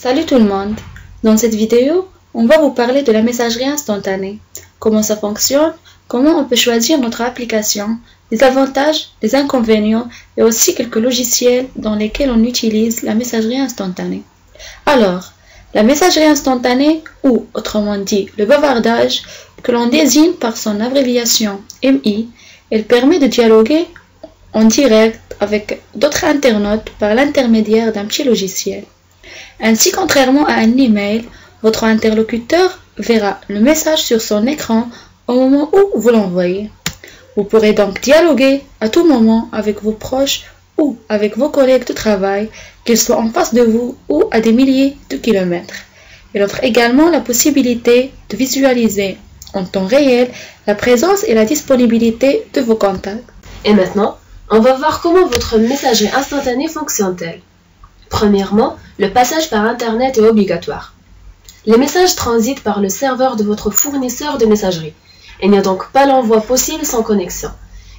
Salut tout le monde! Dans cette vidéo, on va vous parler de la messagerie instantanée, comment ça fonctionne, comment on peut choisir notre application, les avantages, les inconvénients et aussi quelques logiciels dans lesquels on utilise la messagerie instantanée. Alors, la messagerie instantanée ou autrement dit le bavardage que l'on désigne par son abréviation MI, elle permet de dialoguer en direct avec d'autres internautes par l'intermédiaire d'un petit logiciel. Ainsi, contrairement à un email, votre interlocuteur verra le message sur son écran au moment où vous l'envoyez. Vous pourrez donc dialoguer à tout moment avec vos proches ou avec vos collègues de travail, qu'ils soient en face de vous ou à des milliers de kilomètres. Il offre également la possibilité de visualiser en temps réel la présence et la disponibilité de vos contacts. Et maintenant, on va voir comment votre messagerie instantanée fonctionne-t-elle. Premièrement, le passage par Internet est obligatoire. Les messages transitent par le serveur de votre fournisseur de messagerie. Il n'y a donc pas l'envoi possible sans connexion.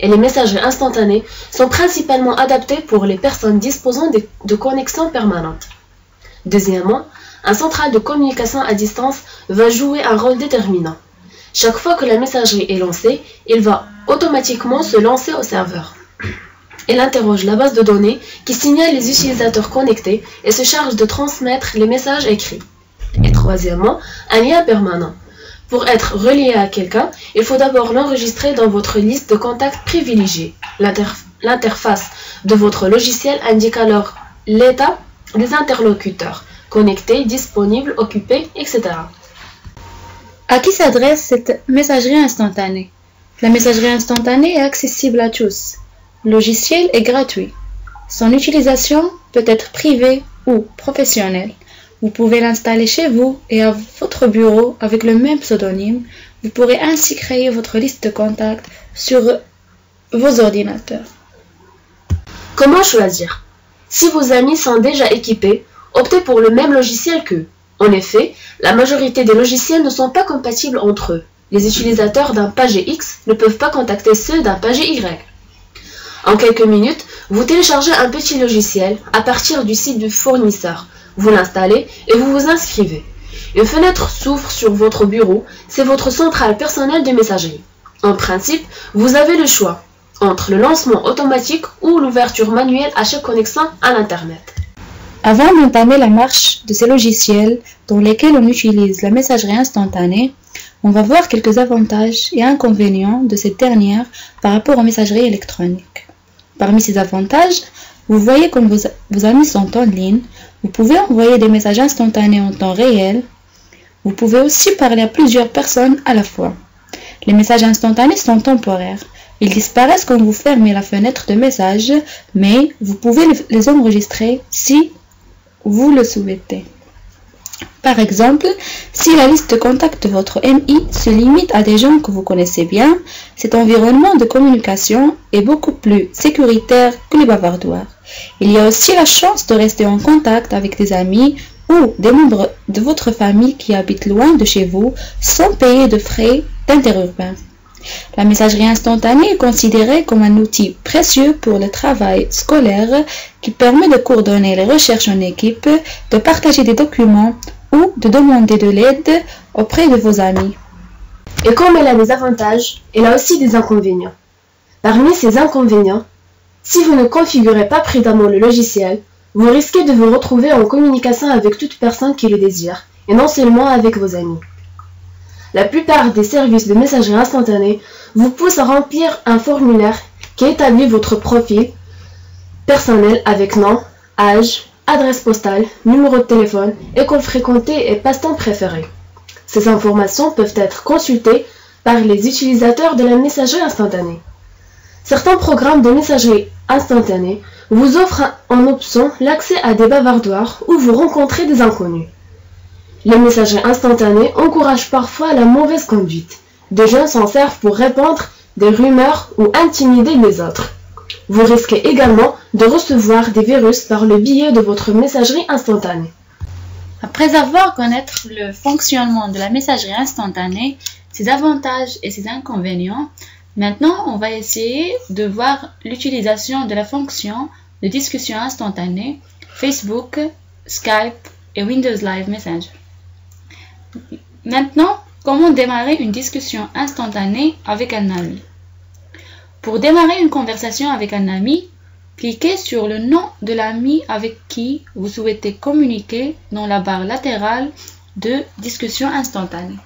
Et les messageries instantanées sont principalement adaptées pour les personnes disposant de connexions permanentes. Deuxièmement, un central de communication à distance va jouer un rôle déterminant. Chaque fois que la messagerie est lancée, il va automatiquement se lancer au serveur. Il interroge la base de données qui signale les utilisateurs connectés et se charge de transmettre les messages écrits. Et troisièmement, un lien permanent. Pour être relié à quelqu'un, il faut d'abord l'enregistrer dans votre liste de contacts privilégiés. L'interface de votre logiciel indique alors l'état des interlocuteurs, connectés, disponibles, occupés, etc. À qui s'adresse cette messagerie instantanée? La messagerie instantanée est accessible à tous. Le logiciel est gratuit. Son utilisation peut être privée ou professionnelle. Vous pouvez l'installer chez vous et à votre bureau avec le même pseudonyme. Vous pourrez ainsi créer votre liste de contacts sur vos ordinateurs. Comment choisir? Si vos amis sont déjà équipés, optez pour le même logiciel qu'eux. En effet, la majorité des logiciels ne sont pas compatibles entre eux. Les utilisateurs d'un pager X ne peuvent pas contacter ceux d'un pager Y. En quelques minutes, vous téléchargez un petit logiciel à partir du site du fournisseur. Vous l'installez et vous vous inscrivez. Une fenêtre s'ouvre sur votre bureau, c'est votre centrale personnelle de messagerie. En principe, vous avez le choix entre le lancement automatique ou l'ouverture manuelle à chaque connexion à l'Internet. Avant d'entamer la marche de ces logiciels dans lesquels on utilise la messagerie instantanée, on va voir quelques avantages et inconvénients de cette dernière par rapport aux messageries électroniques. Parmi ces avantages, vous voyez comme vos amis sont en ligne, vous pouvez envoyer des messages instantanés en temps réel, vous pouvez aussi parler à plusieurs personnes à la fois. Les messages instantanés sont temporaires, ils disparaissent quand vous fermez la fenêtre de message, mais vous pouvez les enregistrer si vous le souhaitez. Par exemple, si la liste de contacts de votre MI se limite à des gens que vous connaissez bien, cet environnement de communication est beaucoup plus sécuritaire que les bavardoirs. Il y a aussi la chance de rester en contact avec des amis ou des membres de votre famille qui habitent loin de chez vous sans payer de frais d'interurbain. La messagerie instantanée est considérée comme un outil précieux pour le travail scolaire qui permet de coordonner les recherches en équipe, de partager des documents ou de demander de l'aide auprès de vos amis. Et comme elle a des avantages, elle a aussi des inconvénients. Parmi ces inconvénients, si vous ne configurez pas précédemment le logiciel, vous risquez de vous retrouver en communication avec toute personne qui le désire, et non seulement avec vos amis. La plupart des services de messagerie instantanée vous poussent à remplir un formulaire qui établit votre profil personnel avec nom, âge, adresse postale, numéro de téléphone, école fréquentée et passe-temps préféré. Ces informations peuvent être consultées par les utilisateurs de la messagerie instantanée. Certains programmes de messagerie instantanée vous offrent en option l'accès à des bavardoirs où vous rencontrez des inconnus. Les messageries instantanées encouragent parfois la mauvaise conduite. Des gens s'en servent pour répandre des rumeurs ou intimider les autres. Vous risquez également de recevoir des virus par le biais de votre messagerie instantanée. Après avoir connaître le fonctionnement de la messagerie instantanée, ses avantages et ses inconvénients, maintenant on va essayer de voir l'utilisation de la fonction de discussion instantanée Facebook, Skype et Windows Live Messenger. Maintenant, comment démarrer une discussion instantanée avec un ami? Pour démarrer une conversation avec un ami, cliquez sur le nom de l'ami avec qui vous souhaitez communiquer dans la barre latérale de discussion instantanée.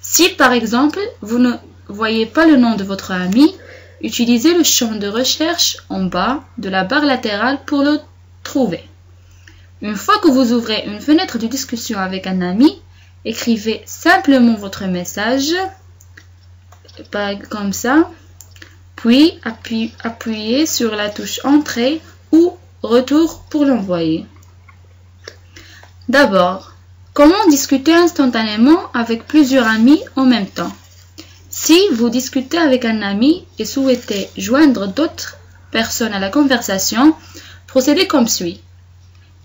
Si par exemple, vous ne voyez pas le nom de votre ami, utilisez le champ de recherche en bas de la barre latérale pour le trouver. Une fois que vous ouvrez une fenêtre de discussion avec un ami, écrivez simplement votre message, comme ça, puis appuyez sur la touche Entrée ou Retour pour l'envoyer. D'abord, comment discuter instantanément avec plusieurs amis en même temps? Si vous discutez avec un ami et souhaitez joindre d'autres personnes à la conversation, procédez comme suit.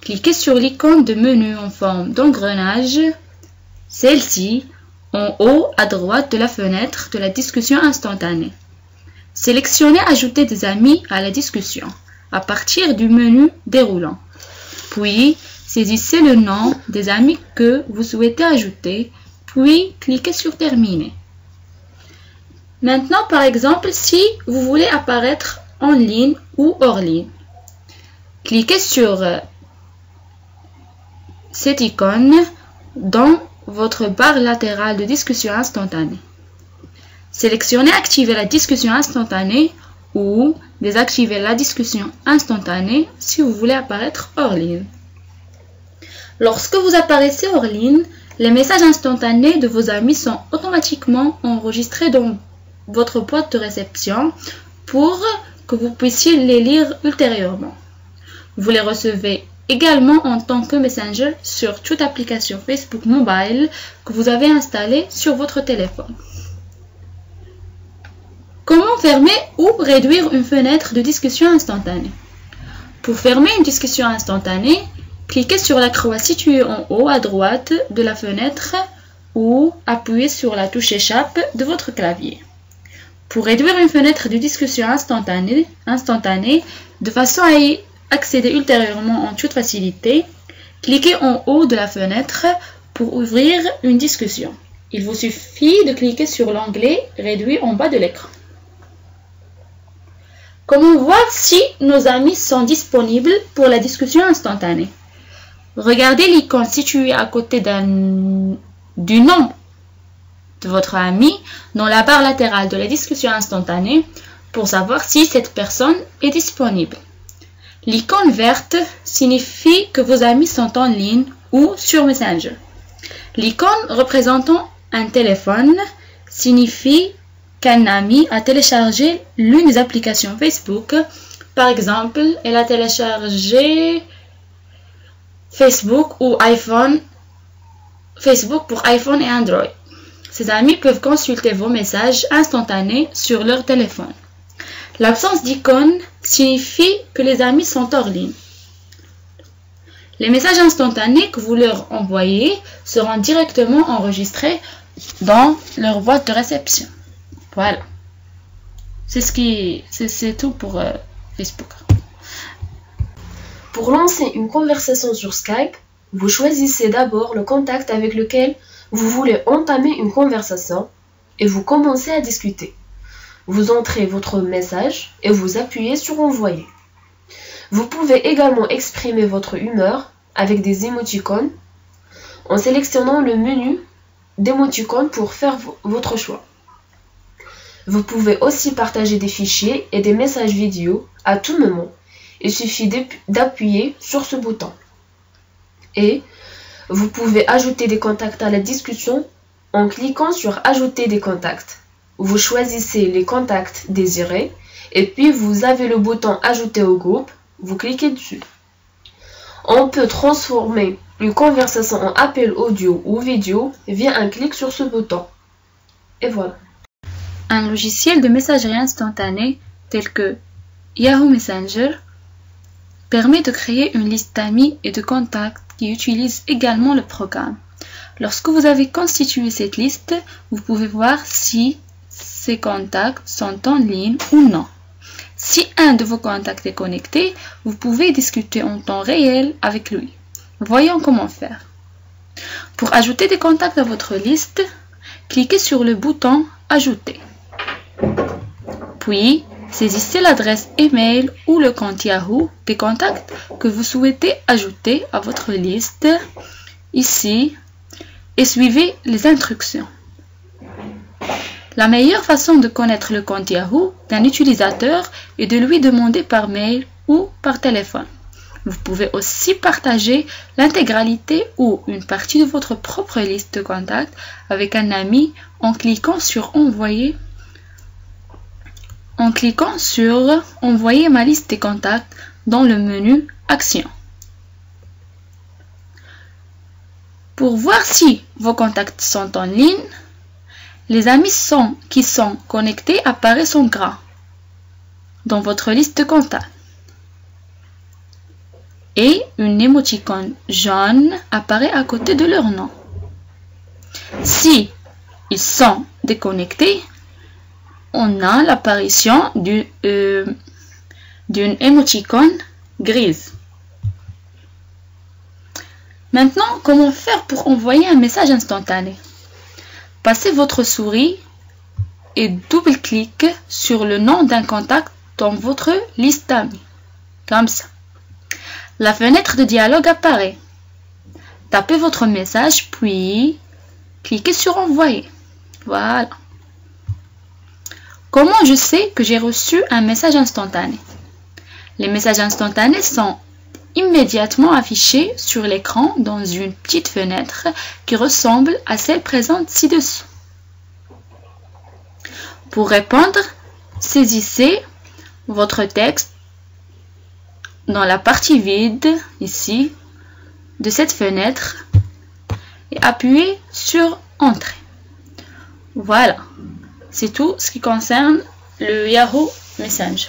Cliquez sur l'icône de menu en forme d'engrenage, celle-ci, en haut à droite de la fenêtre de la discussion instantanée. Sélectionnez Ajouter des amis à la discussion à partir du menu déroulant. Puis, saisissez le nom des amis que vous souhaitez ajouter, puis cliquez sur Terminer. Maintenant, par exemple, si vous voulez apparaître en ligne ou hors ligne, cliquez sur cette icône dans votre barre latérale de discussion instantanée. Sélectionnez Activer la discussion instantanée ou désactiver la discussion instantanée si vous voulez apparaître hors ligne. Lorsque vous apparaissez hors ligne, les messages instantanés de vos amis sont automatiquement enregistrés dans votre boîte de réception pour que vous puissiez les lire ultérieurement. Vous les recevez également en tant que Messenger sur toute application Facebook Mobile que vous avez installée sur votre téléphone. Comment fermer ou réduire une fenêtre de discussion instantanée? Pour fermer une discussion instantanée, cliquez sur la croix située en haut à droite de la fenêtre ou appuyez sur la touche Échappe de votre clavier. Pour réduire une fenêtre de discussion instantanée de façon à y accéder ultérieurement en toute facilité, cliquez en haut de la fenêtre pour ouvrir une discussion. Il vous suffit de cliquer sur l'onglet Réduit en bas de l'écran. Comment voir si nos amis sont disponibles pour la discussion instantanée? Regardez l'icône située à côté du nom de votre ami dans la barre latérale de la discussion instantanée pour savoir si cette personne est disponible. L'icône verte signifie que vos amis sont en ligne ou sur Messenger. L'icône représentant un téléphone signifie qu'un ami a téléchargé l'une des applications Facebook. Par exemple, elle a téléchargé Facebook ou Facebook pour iPhone et Android. Ces amis peuvent consulter vos messages instantanés sur leur téléphone. L'absence d'icône signifie que les amis sont hors ligne. Les messages instantanés que vous leur envoyez seront directement enregistrés dans leur boîte de réception. Voilà. C'est tout pour Facebook. Pour lancer une conversation sur Skype, vous choisissez d'abord le contact avec lequel vous voulez entamer une conversation et vous commencez à discuter. Vous entrez votre message et vous appuyez sur Envoyer. Vous pouvez également exprimer votre humeur avec des émoticônes en sélectionnant le menu d'émoticônes pour faire votre choix. Vous pouvez aussi partager des fichiers et des messages vidéo à tout moment. Il suffit d'appuyer sur ce bouton. Et vous pouvez ajouter des contacts à la discussion en cliquant sur Ajouter des contacts. Vous choisissez les contacts désirés et puis vous avez le bouton Ajouter au groupe, vous cliquez dessus. On peut transformer une conversation en appel audio ou vidéo via un clic sur ce bouton. Et voilà. Un logiciel de messagerie instantanée tel que Yahoo Messenger permet de créer une liste d'amis et de contacts qui utilisent également le programme. Lorsque vous avez constitué cette liste, vous pouvez voir si ces contacts sont en ligne ou non. Si un de vos contacts est connecté, vous pouvez discuter en temps réel avec lui. Voyons comment faire. Pour ajouter des contacts à votre liste, cliquez sur le bouton Ajouter. Puis, saisissez l'adresse email ou le compte Yahoo des contacts que vous souhaitez ajouter à votre liste, ici, et suivez les instructions. La meilleure façon de connaître le compte Yahoo d'un utilisateur est de lui demander par mail ou par téléphone. Vous pouvez aussi partager l'intégralité ou une partie de votre propre liste de contacts avec un ami en cliquant sur Envoyer ma liste des contacts dans le menu Action. Pour voir si vos contacts sont en ligne, les amis qui sont connectés apparaissent en gras dans votre liste de contacts. Et une émoticône jaune apparaît à côté de leur nom. Si ils sont déconnectés, on a l'apparition d'une émoticône grise. Maintenant, comment faire pour envoyer un message instantané? Passez votre souris et double-cliquez sur le nom d'un contact dans votre liste d'amis. Comme ça. La fenêtre de dialogue apparaît. Tapez votre message, puis cliquez sur Envoyer. Voilà. Comment je sais que j'ai reçu un message instantané? Les messages instantanés sont immédiatement affichés sur l'écran dans une petite fenêtre qui ressemble à celle présente ci-dessous. Pour répondre, saisissez votre texte dans la partie vide, ici, de cette fenêtre et appuyez sur Entrée. Voilà, c'est tout ce qui concerne le Yahoo Messenger.